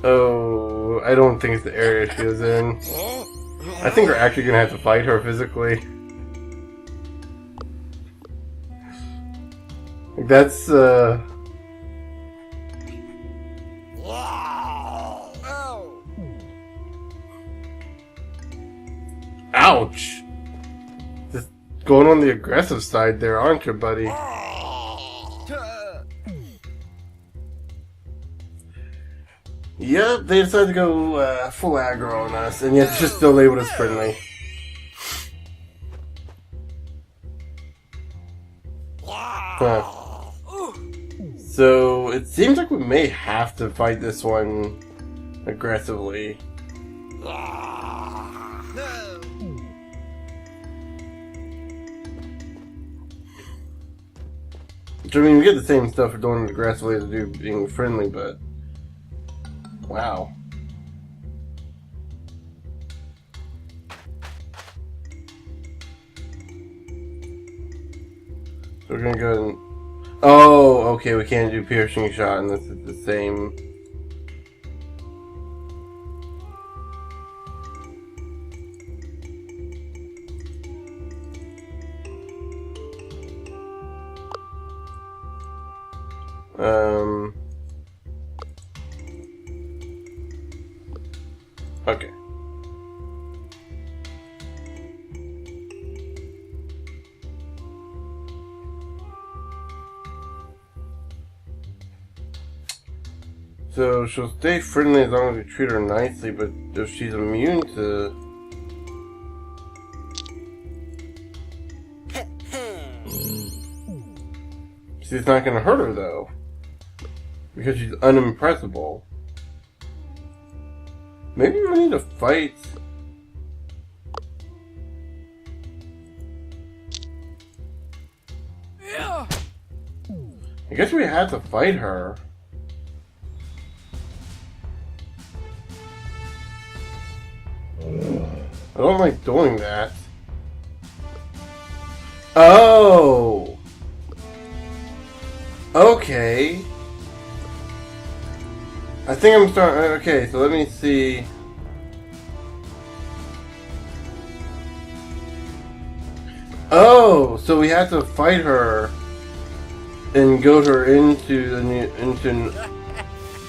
Oh, I don't think it's the area she was in. I think we're actually gonna have to fight her physically. That's Oh. ouch. Just going on the aggressive side there, aren't you, buddy? Yep, they decided to go full aggro on us, and yet just still labeled us friendly. Huh. So, it seems like we may have to fight this one aggressively. Which, I mean, we get the same stuff for doing it aggressively as we do being friendly, but... wow. So we're gonna go and... oh, okay, we can't do piercing shot, and this is the same... okay. So she'll stay friendly as long as we treat her nicely, but if she's immune to... she's not gonna hurt her though. Because she's unimpressible. Maybe we need to fight... I guess we had to fight her. I don't like doing that. Oh! Okay. I think I'm starting... okay, so let me see... oh! So we have to fight her and goad her into the new... into...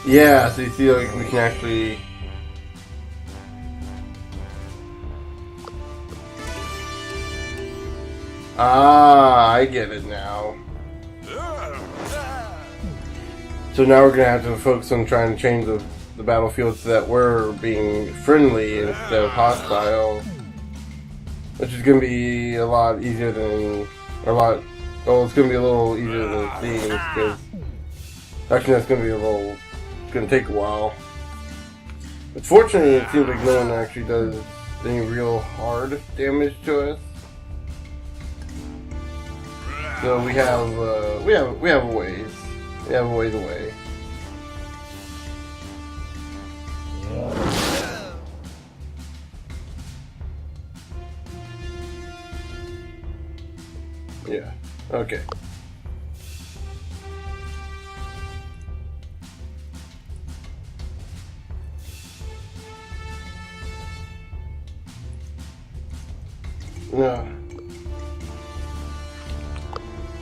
yeah, so you see, like, we can actually... ah, I get it now. So now we're going to have to focus on trying to change the battlefield so that we're being friendly instead of hostile. Which is going to be a lot easier than... or a lot... well, it's going to be a little easier than it seems, because... actually, that's going to be a little... it's going to take a while. But fortunately, it seems like no one actually does any real hard damage to us. So we have a ways. We have a ways away. Yeah. Okay. No.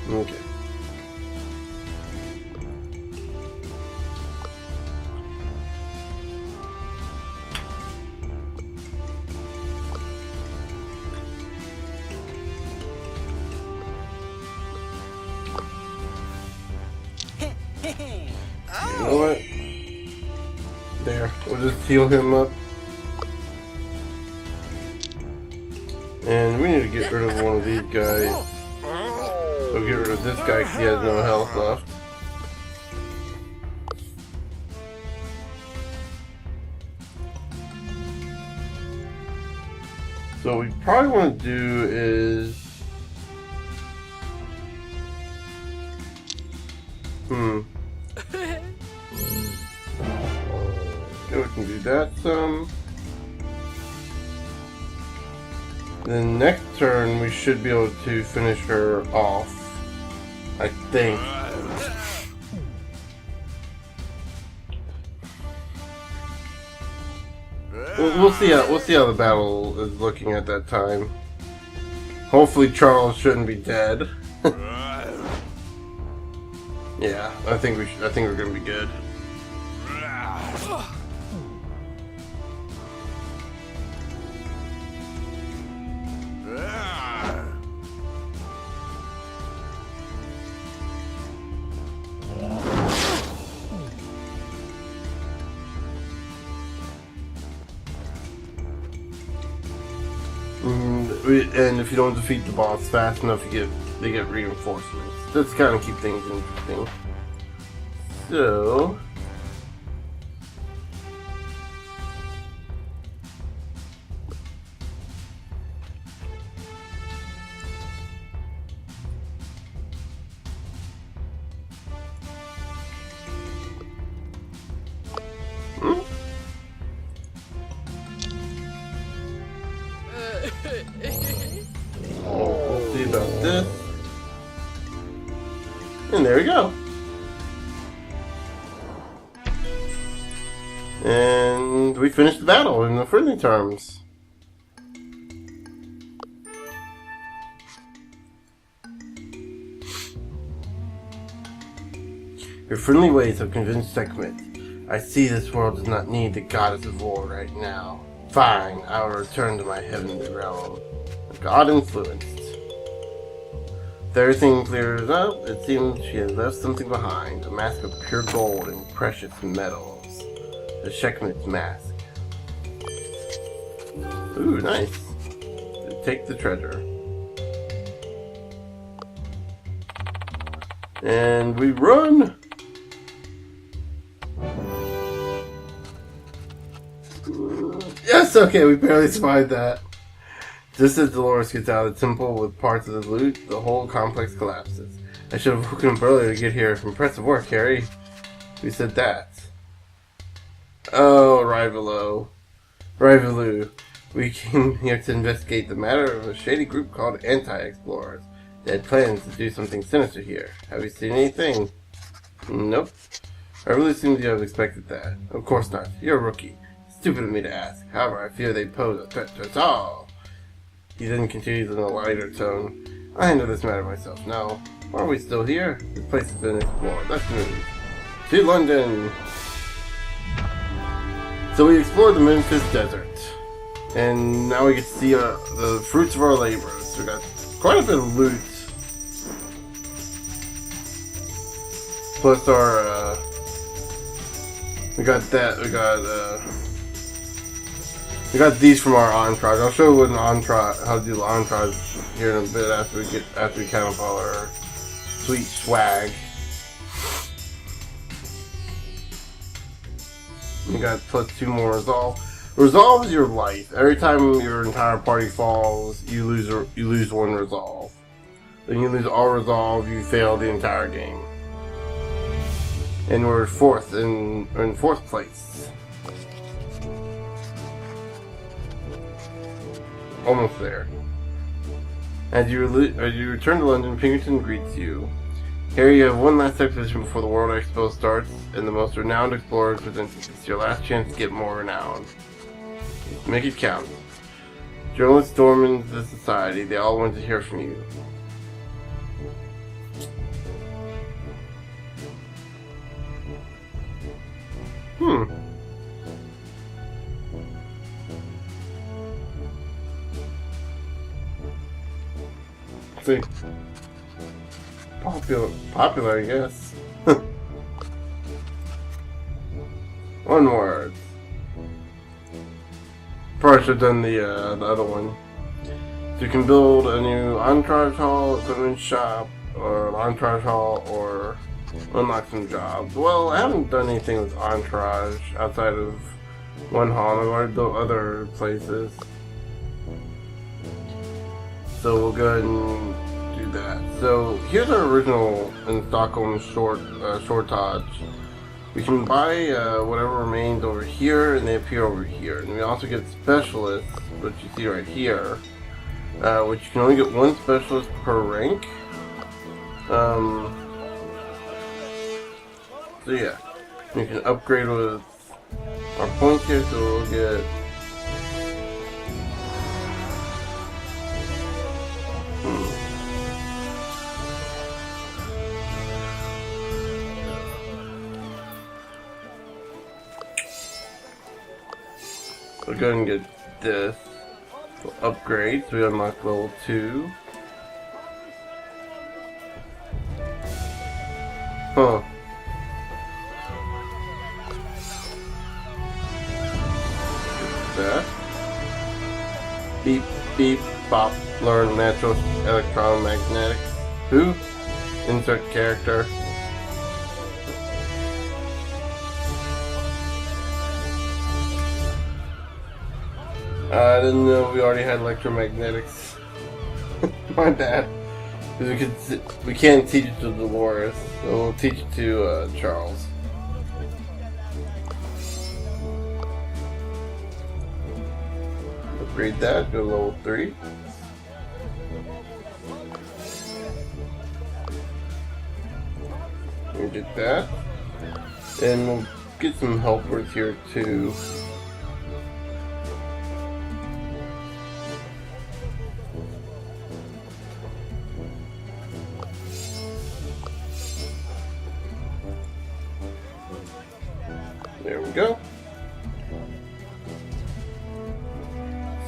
Okay. You know what? There. We'll just heal him up. And we need to get rid of one of these guys. So get rid of this guy because he has no health left. So what we probably want to do is... okay, we can do that some. Then next turn we should be able to finish her off. I think. We'll see how the battle is looking at that time. Hopefully Charles shouldn't be dead. Yeah, I think we're gonna be good. And if you don't defeat the boss fast enough, they get reinforcements. That's kind of keep things interesting. So. We'll see about this. And there we go. And we finished the battle in the friendly terms. Your friendly ways have convinced Sekhmet. I see this world does not need the goddess of war right now. Fine, I will return to my heavenly realm. God influenced. If everything clears up, it seems she has left something behind. A mask of pure gold and precious metals. The Sekhmet's mask. Ooh, nice. Take the treasure. And we run! Yes, okay, we barely survived that. Just as Dolores gets out of the temple with parts of the loot, the whole complex collapses. I should have woken up earlier to get here. Impressive work, Harry. Who said that? Oh, Rivalu. We came here to investigate the matter of a shady group called Anti-Explorers. They had plans to do something sinister here. Have you seen anything? Nope. Rivalu seems to have expected that. Of course not. You're a rookie. Stupid of me to ask. However, I fear they pose a threat to us all. He then continues in a lighter tone. I handle this matter myself. Now, why are we still here? This place has been explored. Let's move. To London! So we explored the Memphis Desert. And now we get to see the fruits of our labors. We got quite a bit of loot. Plus our, we got these from our entourage. I'll show you what how to do the entourage here in a bit after we count up all our sweet swag. You got plus 2 more resolve. Resolve is your life. Every time your entire party falls, you lose 1 resolve. Then you lose all resolve, you fail the entire game. And we're in 4th place. Almost there. As you return to London, Pinkerton greets you. Harry, you have one last expedition before the World Expo starts, and the most renowned explorer presents it. It's your last chance to get more renowned. Make it count. Journalists storm into the society. They all want to hear from you. See. Popular, I guess. One word. Probably should have done the other one. So you can build a new entourage hall, equipment shop, or an entourage hall, or unlock some jobs. Well, I haven't done anything with entourage outside of one hall. I've already built other places. So we'll go ahead and do that. So here's our original in Stockholm shortage. We can buy whatever remains over here, and they appear over here. And we also get specialists, which you see right here, which you can only get 1 specialist per rank. So yeah, you can upgrade with our points here, so we'll get. We'll go ahead and get this. We'll upgrade, so we unlock level 2. Huh. That. Beep, beep, bop. Learn natural electromagnetic. Who? Insert character. I didn't know we already had electromagnetics. My bad. Because we can't teach it to Dolores, so we'll teach it to Charles. Upgrade that, go to level 3. We'll get that. And we'll get some helpers here too. There we go.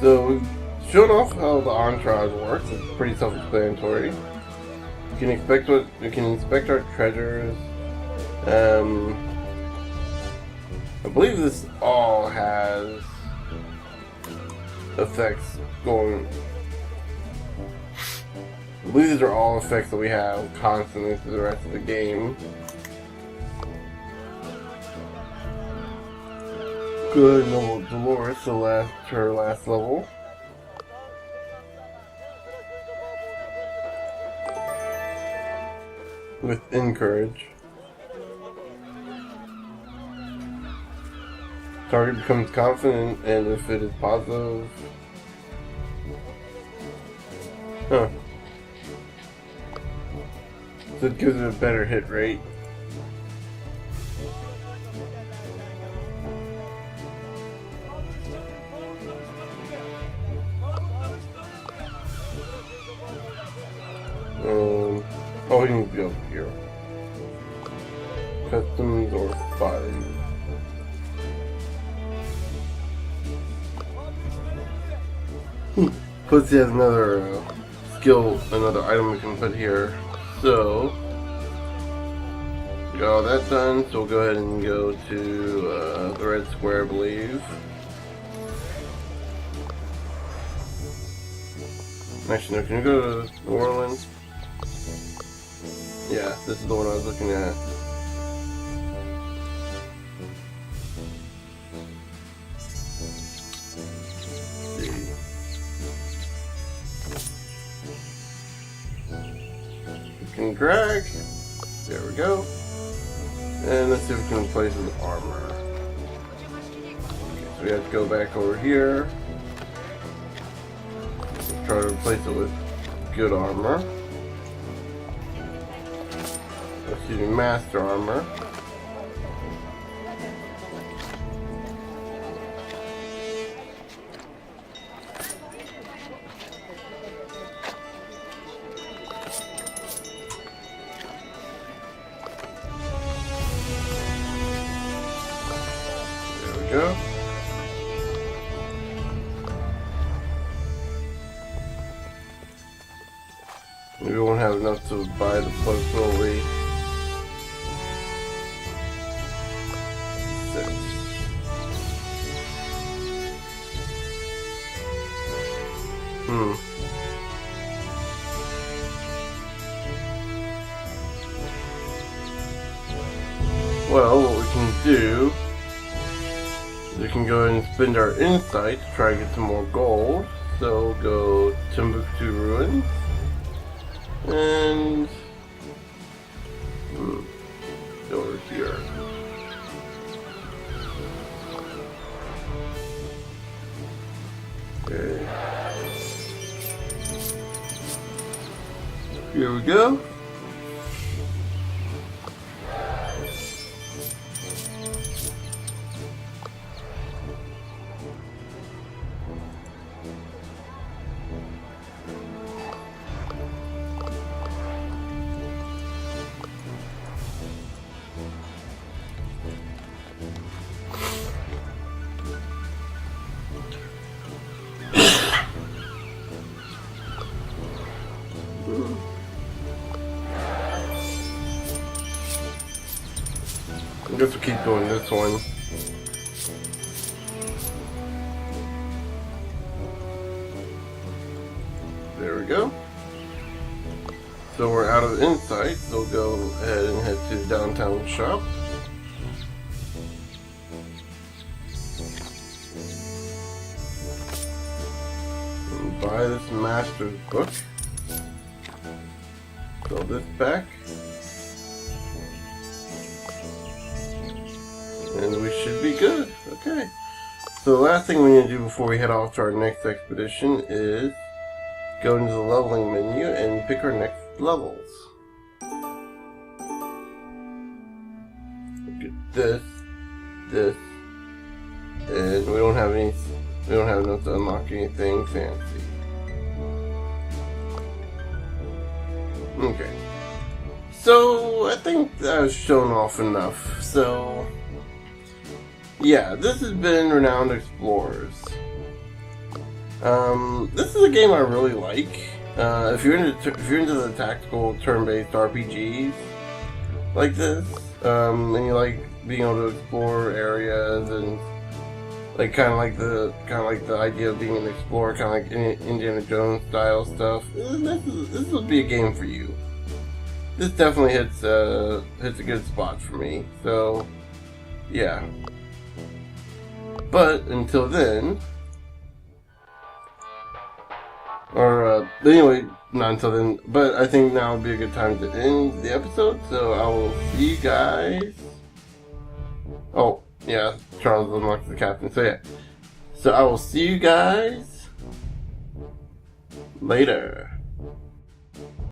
So we've shown off how the entourage works. It's pretty self-explanatory. We can inspect our treasures. I believe this all has effects going. I believe these are all effects that we have constantly through the rest of the game. Good level Dolores, her last level. With Encourage. Target becomes confident, and if it is positive. Huh. So it gives it a better hit rate. Oh, he needs to be over here. Customs or fire. Plus he has another skill, another item we can put here. So, we got all that done, so we'll go ahead and go to the red square, I believe. Actually, no, can you go to New Orleans? Yeah, this is the one I was looking at. We can drag. There we go. And let's see if we can replace it with armor. Okay, so we have to go back over here. Try to replace it with good armor. Excuse me, master armor. There we go. We won't have enough to buy the plug fully. Well, what we can do is we can go ahead and spend our insight to try to get some more gold. So we'll go Timbuktu Ruins and go over here. Okay. Here we go. guess we'll keep doing this one. There we go. So we're out of Insight, so we'll go ahead and head to the downtown shop. And buy this master's book. Fill this back. And we should be good. Okay. So the last thing we need to do before we head off to our next expedition is go into the leveling menu and pick our next levels. Look at this, and we don't have enough to unlock anything fancy. Okay. So I think that was shown off enough. So yeah, this has been Renowned Explorers. This is a game I really like. If you're into the tactical turn-based RPGs like this, and you like being able to explore areas and like kind of like the idea of being an explorer, kind of like Indiana Jones style stuff, this would be a game for you. This definitely hits a good spot for me. So yeah. But until then. Anyway, not until then, but I think now would be a good time to end the episode, so I will see you guys. Oh, yeah, Charles unlocks the captain, so yeah. So I will see you guys later.